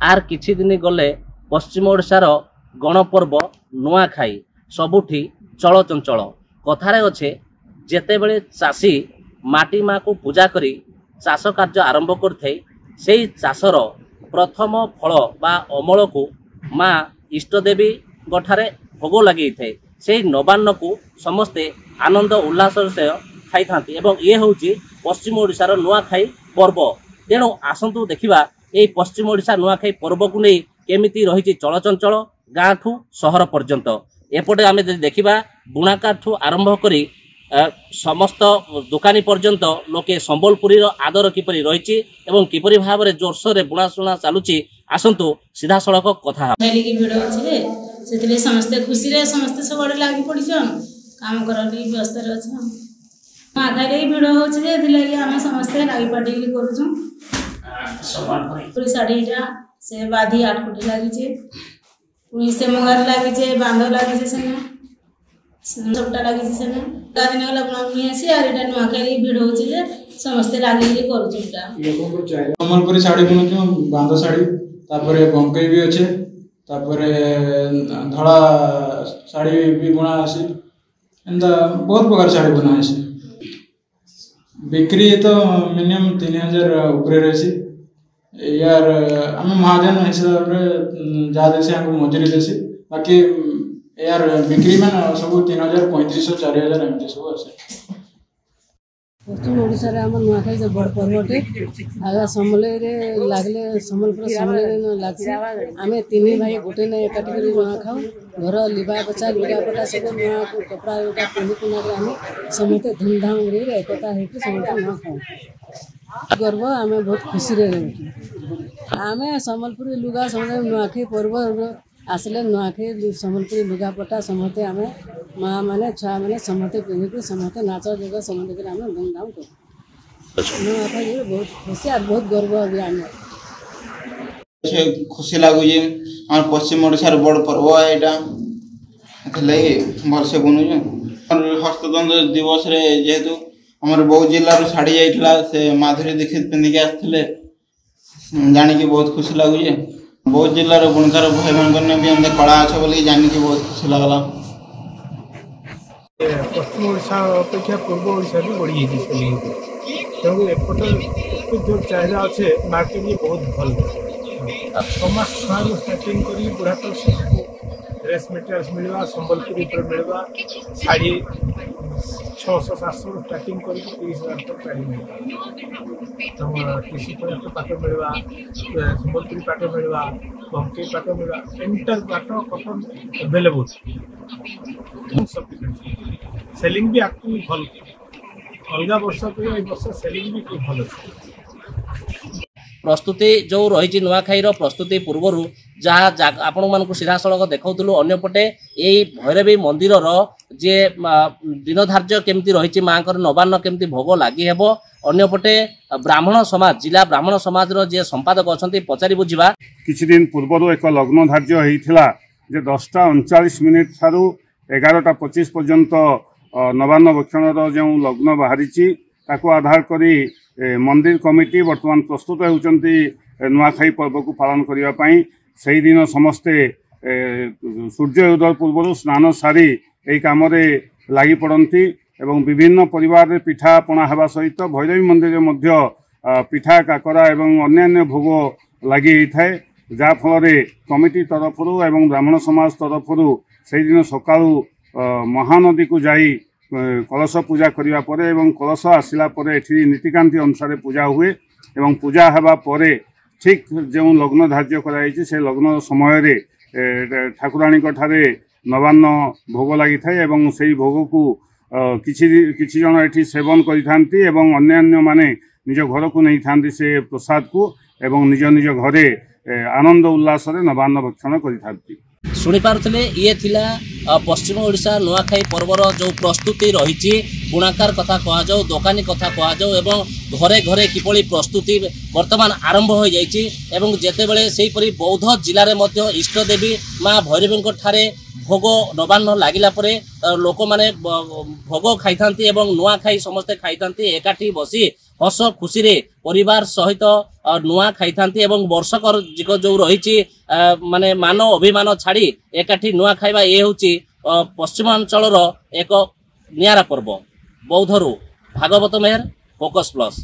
Are किछि दिन गले पश्चिम ओडिशार गणपर्व नुआखाई सबुठी चलचंचल कथारे अच्छे जेतेबेले चाषी माटी माँ को पूजा करी चाष कार्य आरंभ करथै सेई चाषर प्रथम फल बा अमल को माँ इष्टदेवी गठारे भोग लगे थे से नवान्न को समस्ते आनंद उल्लास से खाई था ये हूँ पश्चिम ओडिशार नुआखाई पर्व। तेणु आसतु देखा ये पश्चिम ओडिशा नुआखाई पर्व को नहीं केमिति रही चलचंचल गाँ ठू सहर पर्यंत एपटे आम देखा बुणाकार ठू आरंभ करी समस्त दुकानी पर्यंत लोके संबलपुरी आदर किपरि रही एवं किपरि भाव में जोरसोर बुणाशुणा चलुची आसतु सीधा सड़क कथा से समस्ते खुशी रे समस्ते सब लगी पड़ी काम कर व्यस्त आधार भिड़ होमें समस्ते लगी पाटी कर शाढ़ीटा से बाधी 8 कोटी लगी पुणी से मंगार लगी बांध लगी सबटा लगी से दिन गला बुणा आर नुआखाई भिड़ हो समस्ते लगे कर शाढ़ी बुणुचु बांध शाढ़ी बंकई भी अच्छे धड़ा शाढ़ी भी बुना आसी एंता बहुत प्रकार शाढ़ी बुना आसी बिक्री तो मिनिमम 3000 ऊपर रही यार आम महाजन हिसाब से जहाँ देसी हमको मजूरी देसी बाकी यार बिक्री में सब 3000 3500 4000 एमती सब आसे। पश्चिम ओडिशा आम नुआखाई जो बड़ पर्वटे आगे समले लगले समलपुर समले लगे आम 3 भाई गोटे ने एकाठी कर नुआ खाऊ घर लिबा पचा लुगा पटा सब नुआ कपड़ा उटा पिंधि पुना आम समस्ते धूमधाम एकता होकर समस्ते नुआ खाऊ गर्व आम बहुत खुशी रहूँ आम समलपुरी लुगा समझ नुआखाई पर्व आसले नुआखाई समलपुरी लुगा पटा समस्ते आम माँ मैंने छुआ मैंने समस्ते पिंधिक समस्ते नाच जोग समस्ते आम धूमधाम कर नुआखाई बहुत खुशी और बहुत गर्व भी आम खुशी लगुच आम पश्चिम ओडिशार बड़ पर्व यहाँ भलसे बुनुचु हस्ततंत्र दिवस रे जेहेतु आम बौद्ध जिलार शाढ़ी जाइला से माधुरी दीक्षित पिंधिक आसते जानिकी बहुत खुशी लगुच बौद्ध जिलार बुणकार भाई मान भी एम कला अच्छे बोल जानिकी बहुत खुशी लगला। पश्चिम ओडिशा अपेक्षा पूर्व ओडिशा भी बढ़ी जाइए तेणु एपटे एत जो चाहिदा अच्छे मार्केट भी बहुत भल 6 मास छुआ स्टार्टिंग कर बुढ़ा तक सब ड्रेस मटेरियल्स मिलवा संबलपुरी पर मिलवा शाढ़ी 600-700 स्टार्टिंग कर 30,000 तक शाढ़ी मिलवा तुम टीसी पाट मिलवा संबलपुरी पाट मिलवा बंकई पाट मिलवा एंटर पाट कटन एवेलेबल सेलिंग भी आपको भल अलग वर्ष वर्ष सेलिंग भी भल प्रस्तुति जो रही नुआखाई प्रस्तुति पूर्वर जहाँ आपण मानक सीधा सड़क देखौलु अन्यपटे यही भैरवी मंदिर जे दिन धार्य केमती रही माँ नवान्न केमती भोग लगी हेब अन्यपटे ब्राह्मण समाज जिला ब्राह्मण समाज जे संपादक अच्छा पचारि बुझा किछि दिन पूर्वर एक लग्न धार्य होता जे 10:39 ठारू 11:25 पर्यंत नवान्न भक्षण जो लग्न बाहरी आधार करी मंदिर कमिटी वर्तमान प्रस्तुत होती नुआखाई पर्व को पालन करने से दिन समस्ते सूर्य उदय पूर्व स्नान सारी यही कम लगी पड़ती एवं विभिन्न परिवार पिठा पणा हवा सहित भैरवी मंदिर मध्य पिठा काकरा एवं अन्यान्य भोग लगी थाए जहाँफल कमिटी तरफ एवं ब्राह्मण समाज तरफ से दिन सकाळू महानदी को जाई कलश पूजा करिया परे एवं कलश आसिला परे एठी नीतिकांति अनुसार पूजा हुए एवं पूजा हवा परे ठीक जो लग्न धार्य कराई से लग्न समय रे ठाकुराणी ठारे नवान्न भोग लगी थाए एवं से भोग को किछि जन एठी सेवन करिथांती एवं अन्यान्य माने निज घर को नहीं थांती से प्रसाद को एवं निज निज घरे आनंद उल्लास रे नवान्न भक्षण करिथांती। शुणी पारे ये थिला पश्चिम ओडिशा नुआखाई पर्वर जो प्रस्तुति रही बुणाकार कथा कहुँ दोकानी कथा कहुँ एवं घरे घरे किपरि प्रस्तुति वर्तमान आरंभ हो जाइए एवं जेतेबेले सेहीपरि बौद्ध जिले में इष्टदेवी माँ भैरवी ठारे भोग नवान्न लगिला परे लोक माने भोग खाई था नुआखाई समस्ते खाई था एकाठी बसी हस खुशी रे परिवार सहित नुआ खाई थांती एवं वर्षकर जो रही माने मान अभिमान छाड़ी एकाठी नुआ खाइबा ये होची पश्चिमांचल एक नियारा पर्व। बौद्धरू भागवत मेहर, फोकस प्लस।